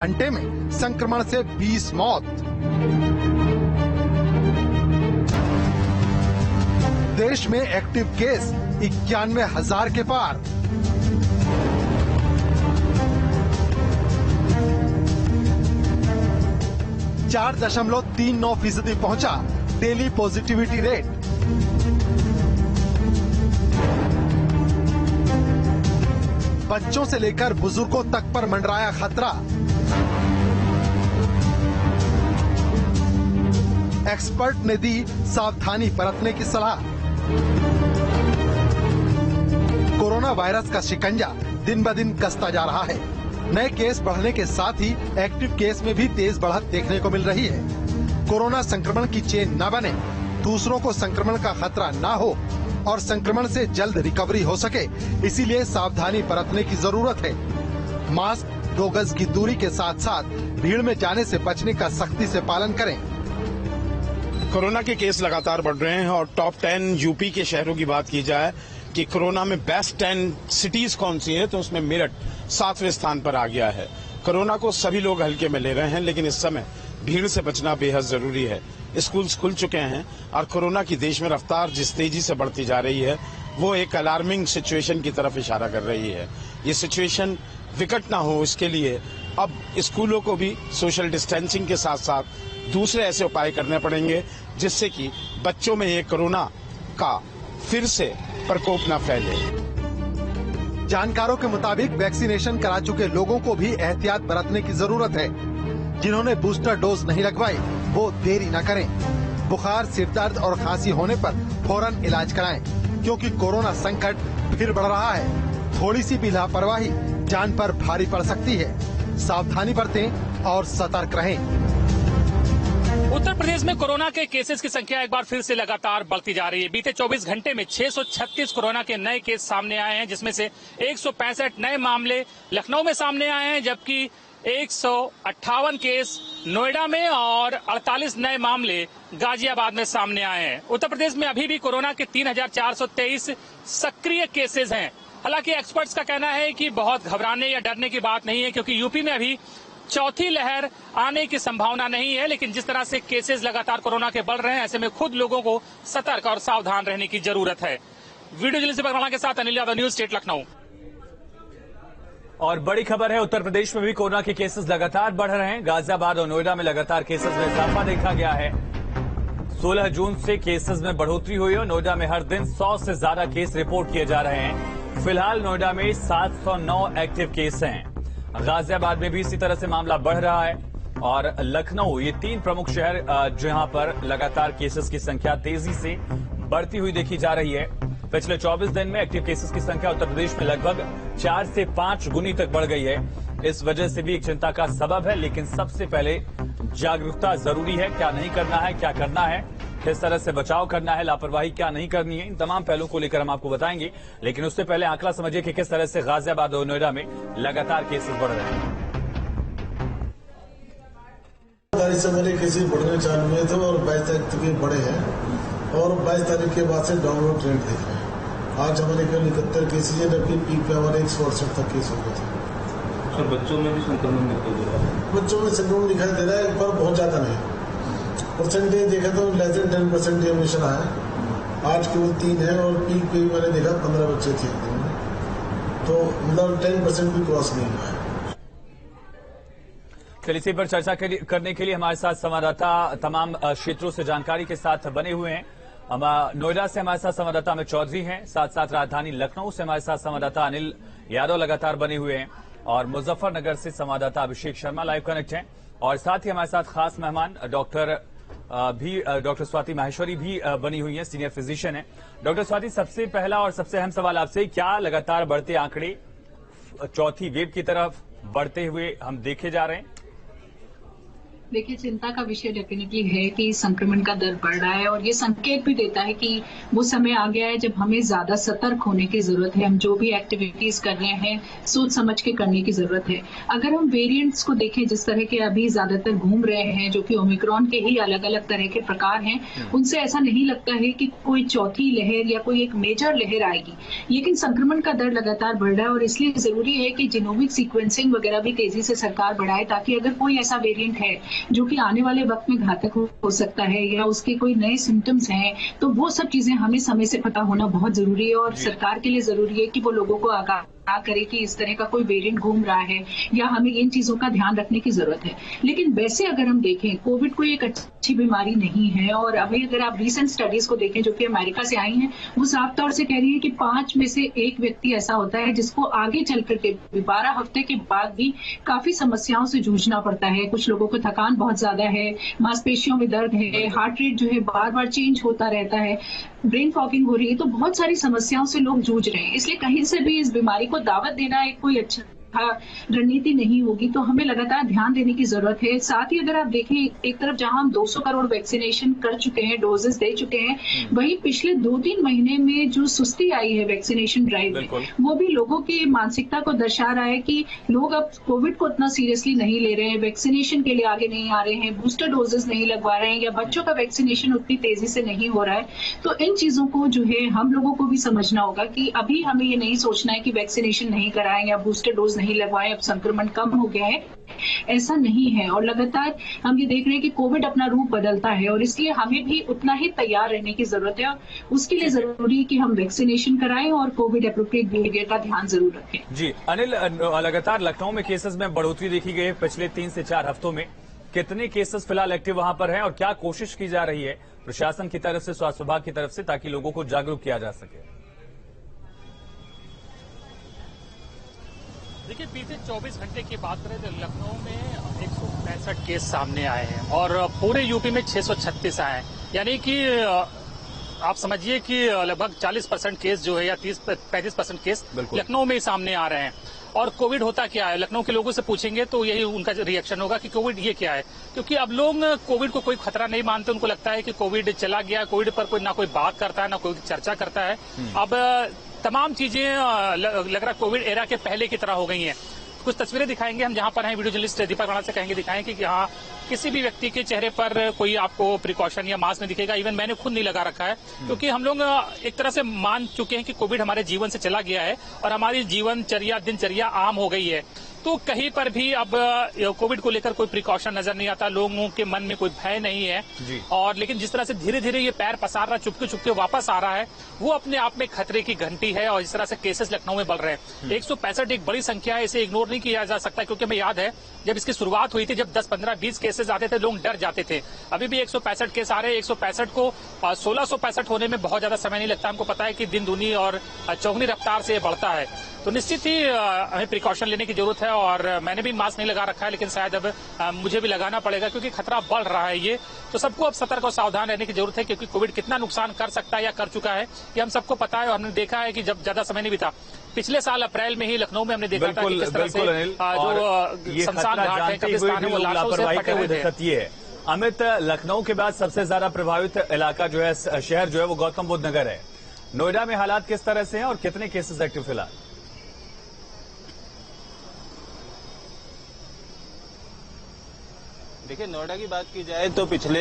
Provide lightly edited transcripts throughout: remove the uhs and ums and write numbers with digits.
घंटे में संक्रमण से 20 मौत। देश में एक्टिव केस 91,000 के पार। ,39% पहुंचा डेली पॉजिटिविटी रेट। बच्चों से लेकर बुजुर्गों तक पर मंडराया खतरा। एक्सपर्ट ने दी सावधानी बरतने की सलाह। कोरोना वायरस का शिकंजा दिन ब दिन कसता जा रहा है। नए केस बढ़ने के साथ ही एक्टिव केस में भी तेज बढ़त देखने को मिल रही है। कोरोना संक्रमण की चेन न बने, दूसरों को संक्रमण का खतरा न हो और संक्रमण से जल्द रिकवरी हो सके, इसीलिए सावधानी बरतने की जरूरत है। मास्क, 2 गज की दूरी के साथ साथ भीड़ में जाने से बचने का सख्ती से पालन करें। कोरोना के केस लगातार बढ़ रहे हैं और टॉप 10 यूपी के शहरों की बात की जाए कि कोरोना में बेस्ट 10 सिटीज कौन सी है, तो उसमें मेरठ 7वें स्थान पर आ गया है। कोरोना को सभी लोग हल्के में ले रहे हैं, लेकिन इस समय भीड़ से बचना बेहद जरूरी है। स्कूल्स खुल चुके हैं और कोरोना की देश में रफ्तार जिस तेजी से बढ़ती जा रही है, वो एक अलार्मिंग सिचुएशन की तरफ इशारा कर रही है। ये सिचुएशन विकट ना हो, इसके लिए अब स्कूलों को भी सोशल डिस्टेंसिंग के साथ साथ दूसरे ऐसे उपाय करने पड़ेंगे जिससे कि बच्चों में ये कोरोना का फिर से प्रकोप न फैले। जानकारों के मुताबिक वैक्सीनेशन करा चुके लोगों को भी एहतियात बरतने की जरूरत है। जिन्होंने बूस्टर डोज नहीं लगवाई वो देरी न करें। बुखार, सिरदर्द और खांसी होने पर फौरन इलाज कराएं, क्योंकि कोरोना संकट फिर बढ़ रहा है। थोड़ी सी भी लापरवाही जान पर भारी पड़ सकती है। सावधानी बरतें और सतर्क रहें। उत्तर प्रदेश में कोरोना के केसेस की संख्या एक बार फिर से लगातार बढ़ती जा रही है। बीते 24 घंटे में 636 कोरोना के नए केस सामने आए हैं, जिसमें से 165 नए मामले लखनऊ में सामने आए हैं, जबकि 158 केस नोएडा में और 48 नए मामले गाजियाबाद में सामने आए हैं। उत्तर प्रदेश में अभी भी कोरोना के 3,423 सक्रिय केसेस हैं। हालांकि एक्सपर्ट्स का कहना है कि बहुत घबराने या डरने की बात नहीं है, क्योंकि यूपी में अभी चौथी लहर आने की संभावना नहीं है। लेकिन जिस तरह से केसेस लगातार कोरोना के बढ़ रहे हैं, ऐसे में खुद लोगों को सतर्क और सावधान रहने की जरूरत है। वीडियो जर्नलिस्ट बरमाला के साथ अनिल यादव, न्यूज स्टेट लखनऊ। और बड़ी खबर है, उत्तर प्रदेश में भी कोरोना के केसेस लगातार बढ़ रहे हैं। गाजियाबाद और नोएडा में लगातार केसेस में इजाफा देखा गया है। 16 जून से केसेस में बढ़ोतरी हुई है। नोएडा में हर दिन 100 से ज्यादा केस रिपोर्ट किए जा रहे हैं। फिलहाल नोएडा में 709 एक्टिव केस हैं। गाजियाबाद में भी इसी तरह से मामला बढ़ रहा है और लखनऊ, ये 3 प्रमुख शहर जहां पर लगातार केसेस की संख्या तेजी से बढ़ती हुई देखी जा रही है। पिछले 24 दिन में एक्टिव केसेस की संख्या उत्तर प्रदेश में लगभग 4 से 5 गुनी तक बढ़ गई है। इस वजह से भी एक चिंता का सबब है, लेकिन सबसे पहले जागरूकता जरूरी है। क्या नहीं करना है, क्या करना है, किस तरह से बचाव करना है, लापरवाही क्या नहीं करनी है, इन तमाम पहलुओं को लेकर हम आपको बताएंगे। लेकिन उससे पहले आंकड़ा समझिए कि किस तरह से गाजियाबाद और नोएडा में लगातार केसेस बढ़ रहे हैं। तारीख से मेरे केसेस बढ़ने चालू हुए थे और 22 तारीख तक बढ़े हैं और 22 तारीख के बाद से डाउनलोड ट्रेंड देख रहे हैं। आज हमारे केवल 71 केसेज है, जबकि पीक पे हमारे 168 तक केस हो गए थे। सर, बच्चों में भी संक्रमण दिखाई दे रहा है? बच्चों में संक्रमण दिखाई दे रहा है, पर बहुत ज्यादा नहीं। परसेंटेज देखा तो लेस देन 10% एडमिशन आया। आज केवल 3 है और पीक पे भी मैंने देखा 15 बच्चे थे एक दिन में, तो मतलब 10% भी क्रॉस नहीं हुआ है। चलिए, इसी पर चर्चा करने के लिए हमारे साथ संवाददाता तमाम क्षेत्रों से जानकारी के साथ बने हुए हैं। नोएडा से हमारे साथ संवाददाता अमित चौधरी हैं, साथ साथ राजधानी लखनऊ से हमारे साथ संवाददाता अनिल यादव लगातार बने हुए हैं और मुजफ्फरनगर से संवाददाता अभिषेक शर्मा लाइव कनेक्ट हैं। और साथ ही हमारे साथ खास मेहमान डॉक्टर स्वाति माहेश्वरी भी बनी हुई है, सीनियर फिजिशियन है। डॉक्टर स्वाति, सबसे पहला और सबसे अहम सवाल आपसे, क्या लगातार बढ़ते आंकड़े चौथी वेव की तरफ बढ़ते हुए हम देखे जा रहे हैं? देखिए, चिंता का विषय डेफिनेटली है कि संक्रमण का दर बढ़ रहा है और ये संकेत भी देता है कि वो समय आ गया है जब हमें ज्यादा सतर्क होने की जरूरत है। हम जो भी एक्टिविटीज कर रहे हैं सोच समझ के करने की जरूरत है। अगर हम वेरिएंट्स को देखें जिस तरह के अभी ज्यादातर घूम रहे हैं, जो कि ओमिक्रॉन के ही अलग अलग तरह के प्रकार हैं, उनसे ऐसा नहीं लगता है कि कोई चौथी लहर या कोई एक मेजर लहर आएगी। लेकिन संक्रमण का दर लगातार बढ़ रहा है और इसलिए जरूरी है कि जीनोमिक सीक्वेंसिंग वगैरह भी तेजी से सरकार बढ़ाए, ताकि अगर कोई ऐसा वेरिएंट है जो कि आने वाले वक्त में घातक हो सकता है या उसके कोई नए सिम्टम्स हैं, तो वो सब चीजें हमें समय से पता होना बहुत जरूरी है। और सरकार के लिए जरूरी है कि वो लोगों को आगाह करे कि इस तरह का कोई वेरिएंट घूम रहा है या हमें इन चीजों का ध्यान रखने की जरूरत है। लेकिन वैसे अगर हम देखें, कोविड कोई एक अच्छी बीमारी नहीं है और अभी अगर आप रीसेंट स्टडीज को देखें जो कि अमेरिका से आई हैं, वो साफ तौर से कह रही है कि 5 में से 1 व्यक्ति ऐसा होता है जिसको आगे चल करके 12 हफ्ते के बाद भी काफी समस्याओं से जूझना पड़ता है। कुछ लोगों को थकान बहुत ज्यादा है, मांसपेशियों में दर्द है, हार्ट रेट जो है बार बार चेंज होता रहता है, ब्रेन फॉगिंग हो रही है, तो बहुत सारी समस्याओं से लोग जूझ रहे हैं। इसलिए कहीं से भी इस बीमारी को दावत देना एक कोई अच्छा रणनीति नहीं होगी, तो हमें लगातार ध्यान देने की जरूरत है। साथ ही अगर आप देखें, एक तरफ जहां हम 200 करोड़ वैक्सीनेशन कर चुके हैं, डोजेस दे चुके हैं, वहीं पिछले 2-3 महीने में जो सुस्ती आई है वैक्सीनेशन ड्राइव में, वो भी लोगों की मानसिकता को दर्शा रहा है कि लोग अब कोविड को उतना सीरियसली नहीं ले रहे हैं, वैक्सीनेशन के लिए आगे नहीं आ रहे हैं, बूस्टर डोजेस नहीं लगवा रहे हैं या बच्चों का वैक्सीनेशन उतनी तेजी से नहीं हो रहा है। तो इन चीजों को जो है हम लोगों को भी समझना होगा कि अभी हमें ये नहीं सोचना है कि वैक्सीनेशन नहीं कराएं या बूस्टर डोज नहीं लगवाएं, अब संक्रमण कम हो गया है, ऐसा नहीं है। और लगातार हम ये देख रहे हैं कि कोविड अपना रूप बदलता है और इसलिए हमें भी उतना ही तैयार रहने की जरूरत है। उसके लिए जरूरी है कि हम वैक्सीनेशन कराएं और कोविड एप्रोप्रिएट बिहेवियर का ध्यान जरूर रखें। जी अनिल, लगातार लखनऊ में केसेस में बढ़ोतरी देखी गई है पिछले 3 से 4 हफ्तों में। कितने केसेस फिलहाल एक्टिव वहां पर हैं और क्या कोशिश की जा रही है प्रशासन की तरफ से, स्वास्थ्य विभाग की तरफ से, ताकि लोगों को जागरूक किया जा सके? देखिए, बीते 24 घंटे की बात करें तो लखनऊ में 165 केस सामने आए हैं और पूरे यूपी में 636 आए हैं। यानी कि आप समझिए कि लगभग 40% केस जो है या 30-35% केस लखनऊ में ही सामने आ रहे हैं। और कोविड होता क्या है, लखनऊ के लोगों से पूछेंगे तो यही उनका रिएक्शन होगा कि कोविड ये क्या है, क्योंकि अब लोग कोविड को कोई खतरा नहीं मानते। उनको लगता है कि कोविड चला गया, कोविड पर कोई ना कोई बात करता है ना कोई चर्चा करता है। अब तमाम चीजें लग रहा कोविड एरा के पहले की तरह हो गई हैं। कुछ तस्वीरें दिखाएंगे हम जहां पर हैं, वीडियो जर्नलिस्ट दीपक राणा से कहेंगे दिखाएं कि यहाँ किसी भी व्यक्ति के चेहरे पर कोई आपको प्रिकॉशन या मास्क नहीं दिखेगा। इवन मैंने खुद नहीं लगा रखा है, क्योंकि हम लोग एक तरह से मान चुके हैं कि कोविड हमारे जीवन से चला गया है और हमारी जीवनचर्या दिनचर्या आम हो गई है। तो कहीं पर भी अब कोविड को लेकर कोई प्रिकॉशन नजर नहीं आता, लोगों के मन में कोई भय नहीं है। और लेकिन जिस तरह से धीरे धीरे ये पैर पसार रहा, चुपके चुपके वापस आ रहा है, वो अपने आप में खतरे की घंटी है। और इस तरह से केसेस लखनऊ में बढ़ रहे हैं। 165 एक बड़ी संख्या है, इसे इग्नोर नहीं किया जा सकता, क्योंकि हमें याद है जब इसकी शुरुआत हुई थी, जब 10, 15, 20 केसेस आते थे, लोग डर जाते थे। अभी भी 165 केस आ रहे हैं। 165 को 1665 होने में बहुत ज्यादा समय नहीं लगता। हमको पता है कि दिन दूनी और चौगुनी रफ्तार से ये बढ़ता है, तो निश्चित ही हमें प्रिकॉशन लेने की जरूरत है। और मैंने भी मास्क नहीं लगा रखा है, लेकिन शायद अब मुझे भी लगाना पड़ेगा, क्योंकि खतरा बढ़ रहा है ये। तो सबको अब सतर्क और सावधान रहने की जरूरत है, क्योंकि कोविड कितना नुकसान कर सकता है या कर चुका है ये हम सबको पता है। और हमने देखा है कि जब ज्यादा समय नहीं बीता, पिछले साल अप्रैल में ही लखनऊ में हमने देखा था कि किस तरह से जो शमशान घाट है, कब्रिस्तान है, वो लाशों से फटे हुए थे। अमित, लखनऊ के बाद सबसे ज्यादा प्रभावित इलाका जो है, शहर जो है, वो गौतम बुद्ध नगर है। नोएडा में हालात किस तरह से हैं और कितने केसेस एक्टिव फिलहाल? देखिए, नोएडा की बात की जाए तो पिछले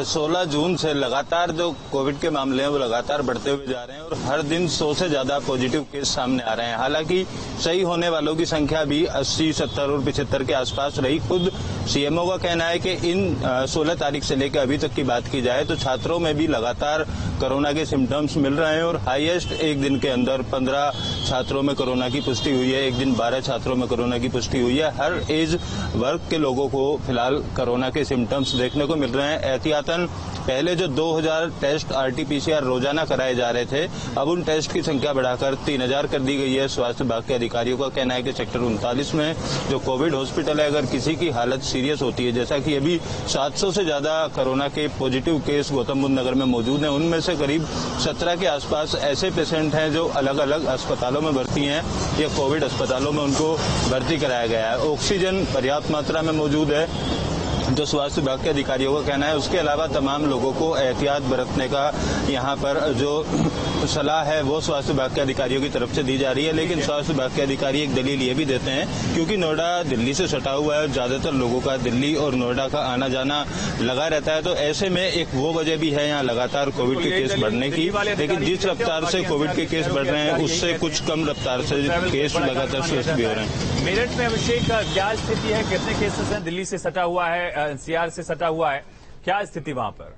16 जून से लगातार जो कोविड के मामले हैं वो लगातार बढ़ते हुए जा रहे हैं और हर दिन 100 से ज्यादा पॉजिटिव केस सामने आ रहे हैं। हालांकि सही होने वालों की संख्या भी 80, 70 और 75 के आसपास रही। खुद सीएमओ का कहना है कि इन 16 तारीख से लेकर अभी तक की बात की जाए तो छात्रों में भी लगातार कोरोना के सिम्टम्स मिल रहे हैं और हाईएस्ट एक दिन के अंदर 15 छात्रों में कोरोना की पुष्टि हुई है, एक दिन 12 छात्रों में कोरोना की पुष्टि हुई है। हर एज वर्ग के लोगों को फिलहाल कोरोना के सिम्टम्स देखने को मिल रहे हैं। एहतियातन पहले जो 2000 टेस्ट RT-PCR रोजाना कराए जा रहे थे, अब उन टेस्ट की संख्या बढ़ाकर 3000 कर दी गई है। स्वास्थ्य विभाग के अधिकारियों का कहना है कि सेक्टर 39 में जो कोविड हॉस्पिटल है, अगर किसी की हालत सीरियस होती है, जैसा कि अभी 700 से ज्यादा कोरोना के पॉजिटिव केस गौतम बुद्ध नगर में मौजूद हैं, उनमें से करीब 17 के आसपास ऐसे पेशेंट हैं जो अलग अलग अस्पतालों में भर्ती हैं या कोविड अस्पतालों में उनको भर्ती कराया गया है। ऑक्सीजन पर्याप्त मात्रा में मौजूद है जो स्वास्थ्य विभाग के अधिकारियों का कहना है। उसके अलावा तमाम लोगों को एहतियात बरतने का यहाँ पर जो सलाह है वो स्वास्थ्य विभाग के अधिकारियों की तरफ से दी जा रही है। लेकिन स्वास्थ्य विभाग के अधिकारी एक दलील ये भी देते हैं, क्योंकि नोएडा दिल्ली से सटा हुआ है और ज्यादातर लोगों का दिल्ली और नोएडा का आना जाना लगा रहता है, तो ऐसे में एक वो वजह भी है यहाँ लगातार कोविड के केस बढ़ने की। लेकिन जिस रफ्तार से कोविड के केस बढ़ रहे हैं उससे कुछ कम रफ्तार से केस लगातार स्वस्थ भी हो रहे हैं। मेरठ में अभिषेक क्या स्थिति है, कितने केसेस हैं? दिल्ली से सटा हुआ है, एनसीआर से सटा हुआ है, क्या स्थिति वहां पर?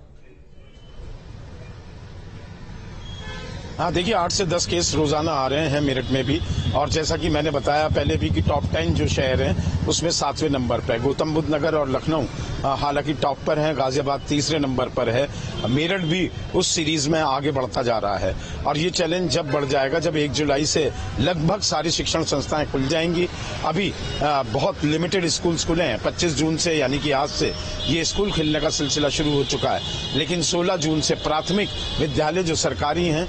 हाँ देखिए, 8 से 10 केस रोजाना आ रहे हैं मेरठ में भी, और जैसा कि मैंने बताया पहले भी कि टॉप 10 जो शहर हैं उसमें 7वें नंबर पर है। गौतम बुद्ध नगर और लखनऊ हालांकि टॉप पर है, गाजियाबाद तीसरे नंबर पर है, मेरठ भी उस सीरीज में आगे बढ़ता जा रहा है। और ये चैलेंज जब बढ़ जाएगा जब 1 जुलाई से लगभग सारी शिक्षण संस्थाएं खुल जाएंगी। अभी बहुत लिमिटेड स्कूल खुले हैं, 25 जून से यानी कि आज से ये स्कूल खुलने का सिलसिला शुरू हो चुका है, लेकिन 16 जून से प्राथमिक विद्यालय जो सरकारी हैं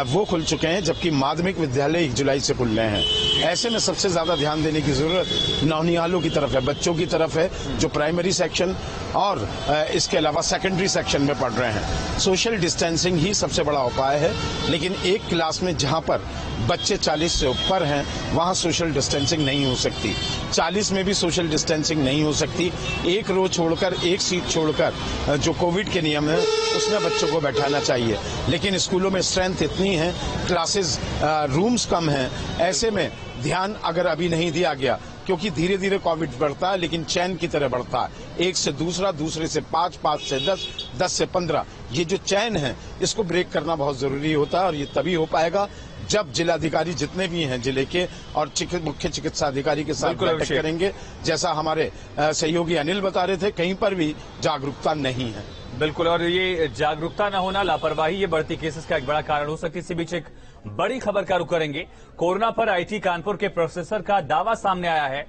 वो खुल चुके हैं, जबकि माध्यमिक विद्यालय 1 जुलाई से खुल रहे हैं। ऐसे में सबसे ज्यादा ध्यान देने की जरूरत नौनिहालों की तरफ है, बच्चों की तरफ है जो प्राइमरी सेक्शन और इसके अलावा सेकेंडरी सेक्शन में पढ़ रहे हैं। सोशल डिस्टेंसिंग ही सबसे बड़ा उपाय है, लेकिन एक क्लास में जहां पर बच्चे 40 से ऊपर हैं वहां सोशल डिस्टेंसिंग नहीं हो सकती। 40 में भी सोशल डिस्टेंसिंग नहीं हो सकती। एक रो छोड़कर, एक सीट छोड़कर जो कोविड के नियम है उसमें बच्चों को बैठाना चाहिए। लेकिन स्कूलों में स्ट्रेंथ इतनी है, क्लासेस रूम्स कम हैं, ऐसे में ध्यान अगर अभी नहीं दिया गया, क्योंकि धीरे धीरे कोविड बढ़ता है लेकिन चैन की तरह बढ़ता है, एक से दूसरा, दूसरे से 5, 5 से 10, 10 से 15, ये जो चैन है इसको ब्रेक करना बहुत जरूरी होता है। और ये तभी हो पाएगा जब जिलाधिकारी जितने भी हैं जिले के और मुख्य चिकित्सा अधिकारी के साथ बैठक करेंगे। जैसा हमारे सहयोगी अनिल बता रहे थे, कहीं पर भी जागरूकता नहीं है। बिल्कुल, और ये जागरूकता न होना, लापरवाही, ये बढ़ती केसेस का एक बड़ा कारण हो सकती है। इसी बीच एक बड़ी खबर का रुख करेंगे। कोरोना पर आईटी कानपुर के प्रोफेसर का दावा सामने आया है।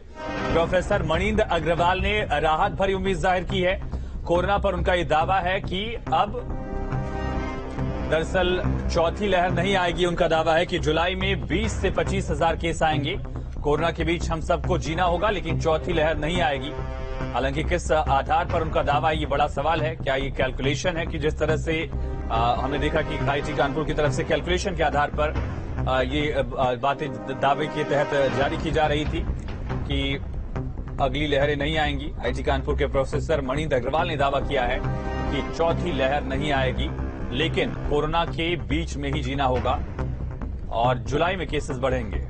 प्रोफेसर मणिंद्र अग्रवाल ने राहत भरी उम्मीद जाहिर की है। कोरोना पर उनका ये दावा है कि अब दरअसल चौथी लहर नहीं आएगी। उनका दावा है कि जुलाई में 20 से 25 हजार केस आएंगे। कोरोना के बीच हम सबको जीना होगा, लेकिन चौथी लहर नहीं आएगी। हालांकि किस आधार पर उनका दावा है, ये बड़ा सवाल है। क्या ये कैलकुलेशन है कि जिस तरह से हमने देखा कि आईटी कानपुर की तरफ से कैलकुलेशन के आधार पर ये बातें दावे के तहत जारी की जा रही थी कि अगली लहरें नहीं आएंगी। आईटी कानपुर के प्रोफेसर मणिंद्र अग्रवाल ने दावा किया है कि चौथी लहर नहीं आएगी, लेकिन कोरोना के बीच में ही जीना होगा और जुलाई में केसेस बढ़ेंगे।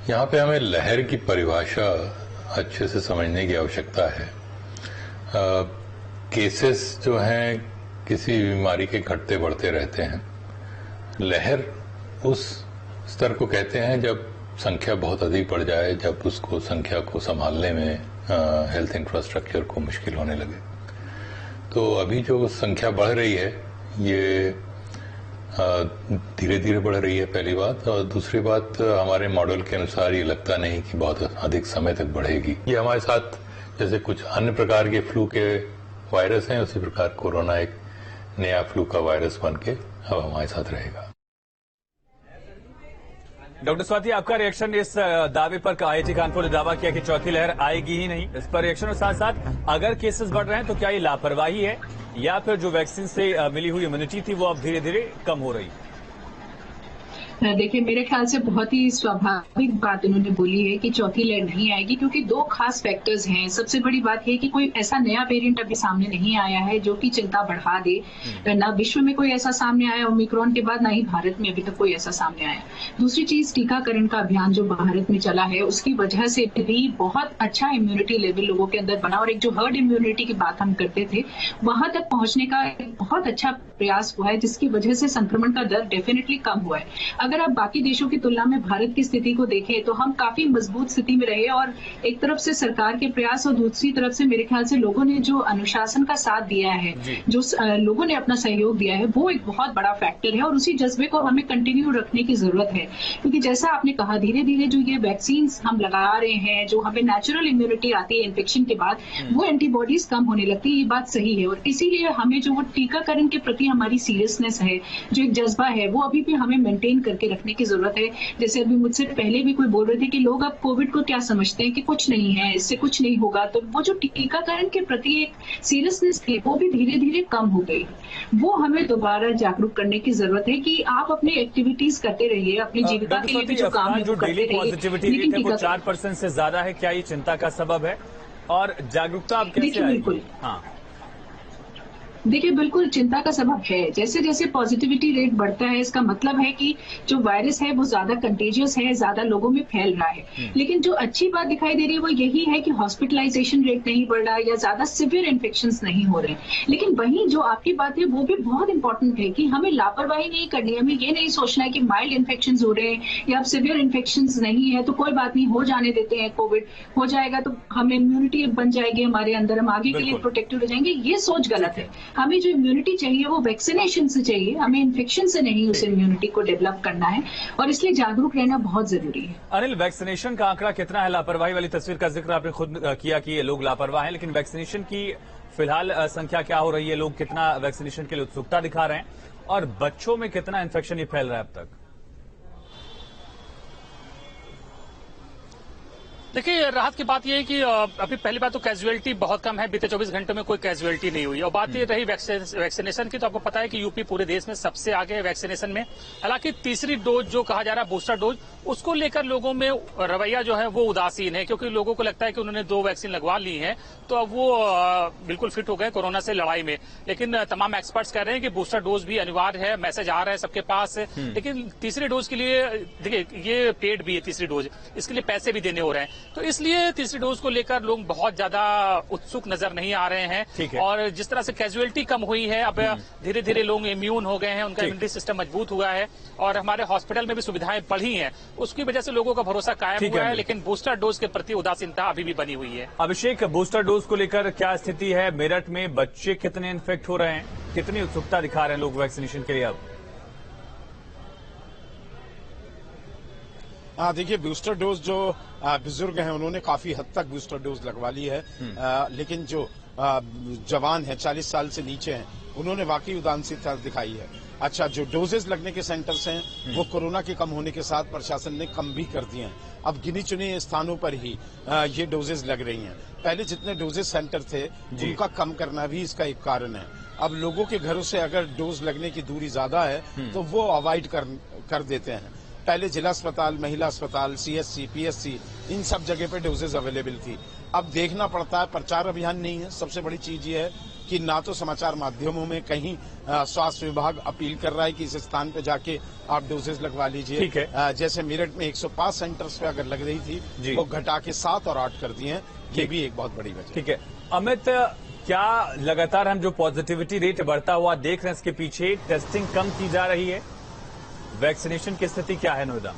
यहाँ पे हमें लहर की परिभाषा अच्छे से समझने की आवश्यकता है। केसेस जो हैं किसी बीमारी के घटते बढ़ते रहते हैं। लहर उस स्तर को कहते हैं जब संख्या बहुत अधिक बढ़ जाए, जब उसको संख्या को संभालने में हेल्थ इंफ्रास्ट्रक्चर को मुश्किल होने लगे। तो अभी जो संख्या बढ़ रही है ये धीरे धीरे बढ़ रही है, पहली बात। और दूसरी बात, हमारे मॉडल के अनुसार ये लगता नहीं कि बहुत अधिक समय तक बढ़ेगी। ये हमारे साथ जैसे कुछ अन्य प्रकार के फ्लू के वायरस हैं, उसी प्रकार कोरोना एक नया फ्लू का वायरस बन के अब हमारे साथ रहेगा। डॉक्टर स्वाति, आपका रिएक्शन इस दावे पर? आईआईटी कानपुर ने दावा किया कि चौथी लहर आएगी ही नहीं, इस पर रिएक्शन। और साथ साथ अगर केसेस बढ़ रहे हैं तो क्या ये लापरवाही है या फिर जो वैक्सीन से मिली हुई इम्यूनिटी थी वो अब धीरे धीरे कम हो रही है? देखिए, मेरे ख्याल से बहुत ही स्वाभाविक बात इन्होंने बोली है कि चौथी लहर नहीं आएगी, क्योंकि 2 खास फैक्टर्स हैं। सबसे बड़ी बात है कि कोई ऐसा नया वेरिएंट अभी सामने नहीं आया है जो कि चिंता बढ़ा दे। ना विश्व में कोई ऐसा सामने आया ओमिक्रॉन के बाद, ना ही भारत में अभी तक कोई ऐसा सामने आया। दूसरी चीज, टीकाकरण का अभियान जो भारत में चला है उसकी वजह से भी बहुत अच्छा इम्यूनिटी लेवल लोगों के अंदर बना, और एक जो हर्ड इम्यूनिटी की बात हम करते थे वहां तक पहुंचने का एक बहुत अच्छा प्रयास हुआ है, जिसकी वजह से संक्रमण का दर डेफिनेटली कम हुआ है। अगर आप बाकी देशों की तुलना में भारत की स्थिति को देखें तो हम काफी मजबूत स्थिति में रहे, और एक तरफ से सरकार के प्रयास और दूसरी तरफ से मेरे ख्याल से लोगों ने जो अनुशासन का साथ दिया है, जो लोगों ने अपना सहयोग दिया है, वो एक बहुत बड़ा फैक्टर है। और उसी जज्बे को हमें कंटिन्यू रखने की जरूरत है, क्योंकि जैसा आपने कहा, धीरे धीरे जो ये वैक्सीन हम लगा रहे हैं, जो हमें नेचुरल इम्यूनिटी आती है इन्फेक्शन के बाद, वो एंटीबॉडीज कम होने लगती है। ये बात सही है, और इसीलिए हमें जो वो टीकाकरण के प्रति हमारी सीरियसनेस है, जो एक जज्बा है, वो अभी भी हमें मेंटेन करके रखने की जरूरत है। जैसे अभी मुझसे पहले भी कोई बोल रहे थे कि लोग अब कोविड को क्या समझते हैं कि कुछ नहीं है, इससे कुछ नहीं होगा, तो वो जो टीकाकरण के प्रति एक सीरियसनेस थी वो भी धीरे धीरे कम हो गई। वो हमें दोबारा जागरूक करने की जरूरत है कि आप अपनी एक्टिविटीज करते रहिए, अपनी जीविका के लिए भी जो काम है वो करते रहिए। पॉजिटिविटी रेट है वो 4% से ज्यादा है, क्या ये चिंता का सबब है और जागरूकता आप कैसे आएगी? बिल्कुल हाँ देखिए, बिल्कुल चिंता का सबब है। जैसे जैसे पॉजिटिविटी रेट बढ़ता है इसका मतलब है कि जो वायरस है वो ज्यादा कंटेजियस है, ज्यादा लोगों में फैल रहा है। लेकिन जो अच्छी बात दिखाई दे रही है वो यही है कि हॉस्पिटलाइजेशन रेट नहीं बढ़ रहा या ज्यादा सिवियर इन्फेक्शंस नहीं हो रहे। लेकिन वहीं जो आपकी बात है वो भी बहुत इंपॉर्टेंट है कि हमें लापरवाही नहीं करनी है। हमें ये नहीं सोचना है कि माइल्ड इन्फेक्शन हो रहे हैं या अब सिवियर इन्फेक्शन नहीं है तो कोई बात नहीं, हो जाने देते हैं, कोविड हो जाएगा तो हमें इम्यूनिटी बन जाएगी हमारे अंदर, हम आगे के लिए प्रोटेक्टिव हो जाएंगे। ये सोच गलत है। हमें जो इम्यूनिटी चाहिए वो वैक्सीनेशन से चाहिए, हमें इन्फेक्शन से नहीं उस इम्यूनिटी को डेवलप करना है और इसलिए जागरूक रहना बहुत जरूरी है। अनिल, वैक्सीनेशन का आंकड़ा कितना है? लापरवाही वाली तस्वीर का जिक्र आपने खुद किया कि ये लोग लापरवाह हैं, लेकिन वैक्सीनेशन की फिलहाल संख्या क्या हो रही है? लोग कितना वैक्सीनेशन के लिए उत्सुकता दिखा रहे हैं और बच्चों में कितना इन्फेक्शन ये फैल रहा है अब तक? देखिए, राहत की बात यह है कि अभी पहली बात तो कैजुअलिटी बहुत कम है। बीते 24 घंटों में कोई कैजुअलिटी नहीं हुई। और बात ये रही वैक्सीनेशन की, तो आपको पता है कि यूपी पूरे देश में सबसे आगे है वैक्सीनेशन में। हालांकि तीसरी डोज जो कहा जा रहा है बूस्टर डोज, उसको लेकर लोगों में रवैया जो है वो उदासीन है, क्योंकि लोगों को लगता है कि उन्होंने 2 वैक्सीन लगवा ली है तो अब वो बिल्कुल फिट हो गए कोरोना से लड़ाई में। लेकिन तमाम एक्सपर्ट्स कह रहे हैं कि बूस्टर डोज भी अनिवार्य है, मैसेज आ रहा है सबके पास। लेकिन तीसरी डोज के लिए देखिए, ये पेड भी है तीसरी डोज, इसके लिए पैसे भी देने हो रहे हैं, तो इसलिए तीसरी डोज को लेकर लोग बहुत ज्यादा उत्सुक नजर नहीं आ रहे हैं। और जिस तरह से कैजुअलिटी कम हुई है, अब धीरे धीरे लोग इम्यून हो गए हैं, उनका इम्यूनिटी सिस्टम मजबूत हुआ है और हमारे हॉस्पिटल में भी सुविधाएं बढ़ी हैं, उसकी वजह से लोगों का भरोसा कायम हुआ है। लेकिन बूस्टर डोज के प्रति उदासीनता अभी भी बनी हुई है। अभिषेक, बूस्टर डोज को लेकर क्या स्थिति है? मेरठ में बच्चे कितने इन्फेक्ट हो रहे हैं, कितनी उत्सुकता दिखा रहे हैं लोग वैक्सीनेशन के लिए अब? देखिए, बूस्टर डोज जो बुजुर्ग हैं उन्होंने काफी हद तक बूस्टर डोज लगवा ली है, लेकिन जो जवान है 40 साल से नीचे हैं उन्होंने वाकई उदासीनता दिखाई है। अच्छा, जो डोजेस लगने के सेंटर्स हैं वो कोरोना के कम होने के साथ प्रशासन ने कम भी कर दिए हैं। अब गिनी चुनी स्थानों पर ही ये डोजेस लग रही हैं। पहले जितने डोजेस सेंटर थे उनका कम करना भी इसका एक कारण है। अब लोगों के घरों से अगर डोज लगने की दूरी ज्यादा है तो वो अवॉइड कर देते हैं। पहले जिला अस्पताल, महिला अस्पताल, सीएससी, पीएससी, इन सब जगह पे डोजेज अवेलेबल थी। अब देखना पड़ता है, प्रचार अभियान नहीं है। सबसे बड़ी चीज ये है कि ना तो समाचार माध्यमों में कहीं स्वास्थ्य विभाग अपील कर रहा है कि इस स्थान पे जाके आप डोजेज लगवा लीजिए। जैसे मेरठ में 105 सेंटर्स पे अगर लग रही थी वो घटा के 7 और 8 कर दिए हैं। ये भी एक बहुत बड़ी वजह। ठीक है अमित, क्या लगातार हम जो पॉजिटिविटी रेट बढ़ता हुआ देख रहे हैं इसके पीछे टेस्टिंग कम की जा रही है? वैक्सीनेशन की स्थिति क्या है नोएडा?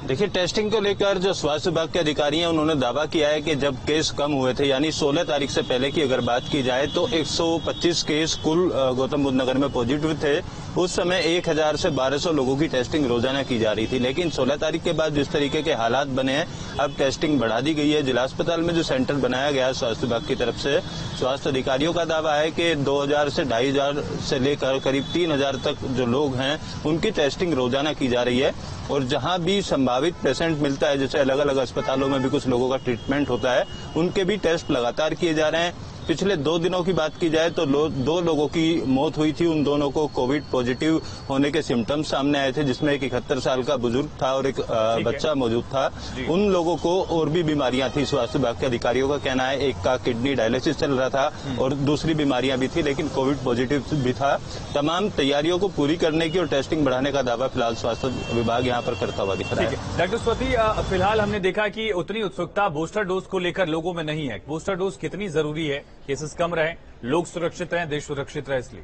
देखिए, टेस्टिंग को लेकर जो स्वास्थ्य विभाग के अधिकारी हैं उन्होंने दावा किया है कि जब केस कम हुए थे, यानी 16 तारीख से पहले की अगर बात की जाए तो 125 केस कुल गौतम बुद्ध नगर में पॉजिटिव थे। उस समय 1000 से 1200 लोगों की टेस्टिंग रोजाना की जा रही थी। लेकिन 16 तारीख के बाद जिस तरीके के हालात बने हैं, अब टेस्टिंग बढ़ा दी गई है। जिला अस्पताल में जो सेंटर बनाया गया है स्वास्थ्य विभाग की तरफ से, स्वास्थ्य अधिकारियों का दावा है कि 2000 से 2500 से लेकर करीब 3000 तक जो लोग हैं उनकी टेस्टिंग रोजाना की जा रही है। और जहां भी संभावित पेशेंट मिलता है, जैसे अलग अलग अस्पतालों में भी कुछ लोगों का ट्रीटमेंट होता है, उनके भी टेस्ट लगातार किए जा रहे हैं। पिछले 2 दिनों की बात की जाए तो 2 लोगों की मौत हुई थी। उन दोनों को कोविड पॉजिटिव होने के सिम्टम्स सामने आए थे, जिसमें एक 71 साल का बुजुर्ग था और एक बच्चा मौजूद था। उन लोगों को और भी बीमारियां थी, स्वास्थ्य विभाग के अधिकारियों का कहना है। एक का किडनी डायलिसिस चल रहा था और दूसरी बीमारियां भी थी, लेकिन कोविड पॉजिटिव भी था। तमाम तैयारियों को पूरी करने की और टेस्टिंग बढ़ाने का दावा फिलहाल स्वास्थ्य विभाग यहाँ पर करता हुआ दिख रहा है। डॉक्टर स्वती, फिलहाल हमने देखा कि उतनी उत्सुकता बूस्टर डोज को लेकर लोगों में नहीं है। बूस्टर डोज कितनी जरूरी है? केसेस कम रहे, लोग सुरक्षित रहें, देश सुरक्षित रहे, इसलिए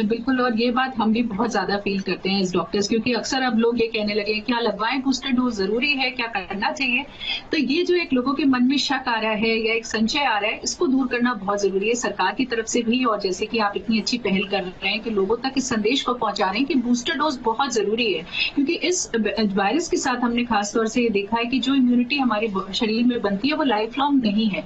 बिल्कुल। और ये बात हम भी बहुत ज्यादा फील करते हैं इस डॉक्टर्स, क्योंकि अक्सर अब लोग ये कहने लगे क्या लगवाएं बूस्टर डोज, जरूरी है, क्या करना चाहिए। तो ये जो एक लोगों के मन में शक आ रहा है या एक संशय आ रहा है, इसको दूर करना बहुत जरूरी है सरकार की तरफ से भी। और जैसे कि आप इतनी अच्छी पहल कर रहे हैं कि लोगों तक इस संदेश को पहुंचा रहे हैं कि बूस्टर डोज बहुत जरूरी है, क्योंकि इस वायरस के साथ हमने खासतौर से ये देखा है कि जो इम्यूनिटी हमारे शरीर में बनती है वो लाइफ लॉन्ग नहीं है।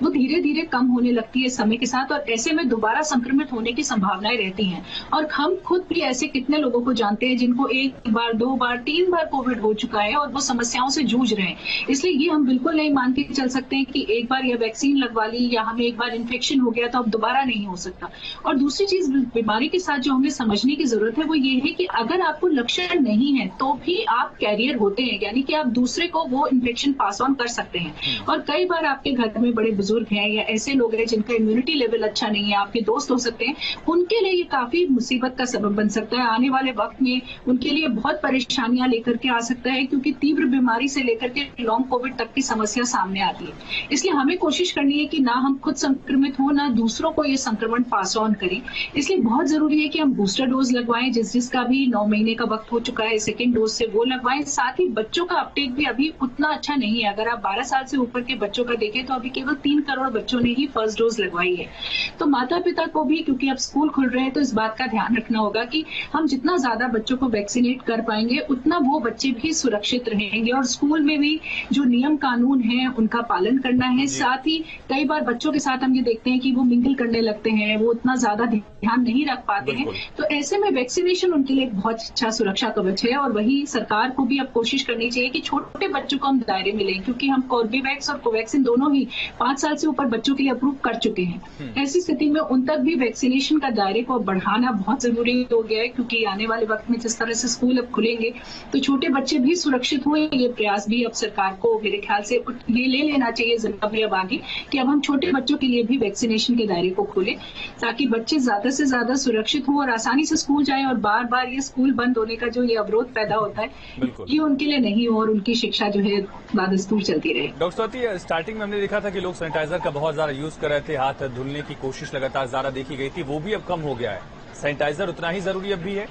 वो धीरे धीरे कम होने लगती है समय के साथ, और ऐसे में दोबारा संक्रमित होने की संभावनाएं रहती हैं। और हम खुद भी ऐसे कितने लोगों को जानते हैं जिनको 1 बार 2 बार 3 बार कोविड हो चुका है और वो समस्याओं से जूझ रहे हैं। इसलिए ये हम बिल्कुल नहीं मान के चल सकते हैं कि एक बार यह वैक्सीन लगवा ली या हमें एक बार इन्फेक्शन हो गया तो अब दोबारा नहीं हो सकता। और दूसरी चीज बीमारी के साथ जो हमें समझने की जरूरत है वो ये है कि अगर आपको लक्षण नहीं है तो भी आप कैरियर होते हैं, यानी कि आप दूसरे को वो इन्फेक्शन पास ऑन कर सकते हैं। और कई बार आपके घर में बड़े बुजुर्ग हैं या ऐसे लोग हैं जिनका इम्यूनिटी लेवल अच्छा नहीं है, आपके दोस्त हो सकते हैं, उनके लिए ये काफी मुसीबत का सबब बन सकता है। आने वाले वक्त में उनके लिए बहुत परेशानियां लेकर के आ सकता है, क्योंकि तीव्र बीमारी से लेकर के लॉन्ग कोविड तक की समस्या सामने आती है। इसलिए हमें कोशिश करनी है कि ना हम खुद संक्रमित हो, ना दूसरों को ये संक्रमण पास ऑन करें। इसलिए बहुत जरूरी है कि हम बूस्टर डोज लगवाएं, जिसका भी 9 महीने का वक्त हो चुका है, सेकेंड डोज से वो लगवाएं। साथ ही बच्चों का अपटेक भी अभी उतना अच्छा नहीं है। अगर आप 12 साल से ऊपर के बच्चों का देखें तो अभी केवल 3 करोड़ बच्चों ने ही फर्स्ट डोज लगवाई है। तो माता पिता को भी, क्योंकि अब स्कूल खुल रहे हैं, तो इस बात का ध्यान रखना होगा कि हम जितना ज्यादा बच्चों को वैक्सीनेट कर पाएंगे उतना वो बच्चे भी सुरक्षित रहेंगे। और स्कूल में भी जो नियम कानून है उनका पालन करना है। साथ ही कई बार बच्चों के साथ हम ये देखते हैं कि वो मिंगल करने लगते हैं, वो उतना ज्यादा ध्यान नहीं रख पाते हैं। तो ऐसे में वैक्सीनेशन उनके लिए एक बहुत अच्छा सुरक्षा कवच है। और वही सरकार को भी अब कोशिश करनी चाहिए कि छोटे बच्चों को हम दायरे में लें, क्योंकि हम कॉर्बेवैक्स और कोवैक्सीन दोनों ही 5 साल से ऊपर बच्चों के लिए अप्रूव कर चुके हैं। ऐसी स्थिति में उन तक भी वैक्सीनेशन का दायरे को बढ़ाना बहुत जरूरी हो गया है, क्योंकि आने वाले वक्त में जिस तरह से स्कूल अब खुलेंगे तो छोटे बच्चे भी सुरक्षित हुए। ये प्रयास भी अब सरकार को मेरे ख्याल से ये ले लेना चाहिए जिम्मेदारी अब आगे, कि अब हम छोटे बच्चों के लिए भी वैक्सीनेशन के दायरे को खोलें, ताकि बच्चे ज्यादा से ज्यादा सुरक्षित हों और आसानी से स्कूल जाएं। और बार बार ये स्कूल बंद होने का जो ये अवरोध पैदा होता है ये उनके लिए नहीं हो और उनकी शिक्षा जो है बादस्तूर चलती रहे। डॉक्टर स्वाति, स्टार्टिंग में हमने देखा था कि लोग सैनिटाइजर का बहुत ज्यादा यूज कर रहे थे, हाथ धुलने की कोशिश लगातार ज्यादा देखी गई थी, वो भी अब कम हो गया है। सैनिटाइजर उतना ही जरूरी अब भी है?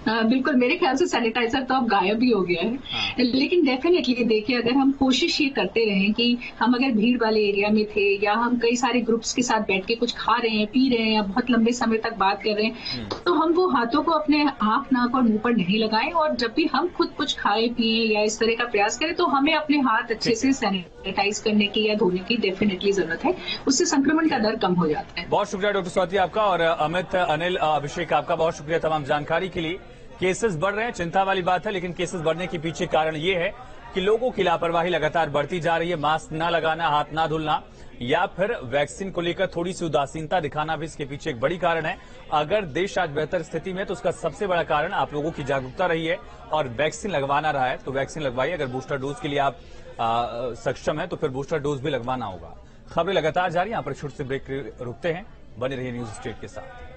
बिल्कुल, मेरे ख्याल से सैनिटाइजर तो अब गायब ही हो गया है। लेकिन डेफिनेटली देखिए, अगर हम कोशिश ये करते रहें कि हम अगर भीड़ वाले एरिया में थे या हम कई सारे ग्रुप्स के साथ बैठ के कुछ खा रहे हैं, पी रहे हैं या बहुत लंबे समय तक बात कर रहे हैं, तो हम वो हाथों को अपने आंख, नाक और मुंह पर नहीं लगाएं। और जब भी हम खुद कुछ खाए पिए या इस तरह का प्रयास करें तो हमें अपने हाथ अच्छे से सैनिटाइज करने की या धोने की डेफिनेटली जरूरत है। उससे संक्रमण का दर कम हो जाता है। बहुत शुक्रिया डॉक्टर स्वाति आपका, और अमित, अनिल, अभिषेक आपका बहुत शुक्रिया तमाम जानकारी के लिए। केसेस बढ़ रहे हैं, चिंता वाली बात है, लेकिन केसेस बढ़ने के पीछे कारण ये है कि लोगों की लापरवाही लगातार बढ़ती जा रही है। मास्क न लगाना, हाथ ना धुलना या फिर वैक्सीन को लेकर थोड़ी सी उदासीनता दिखाना भी इसके पीछे एक बड़ी कारण है। अगर देश आज बेहतर स्थिति में है तो उसका सबसे बड़ा कारण आप लोगों की जागरूकता रही है और वैक्सीन लगवाना रहा है। तो वैक्सीन लगवाइए। अगर बूस्टर डोज के लिए आप सक्षम है तो फिर बूस्टर डोज भी लगवाना होगा। खबरें लगातार जारी, यहां पर छोटे से ब्रेक रुकते हैं। बने रहिए न्यूज स्टेट के साथ।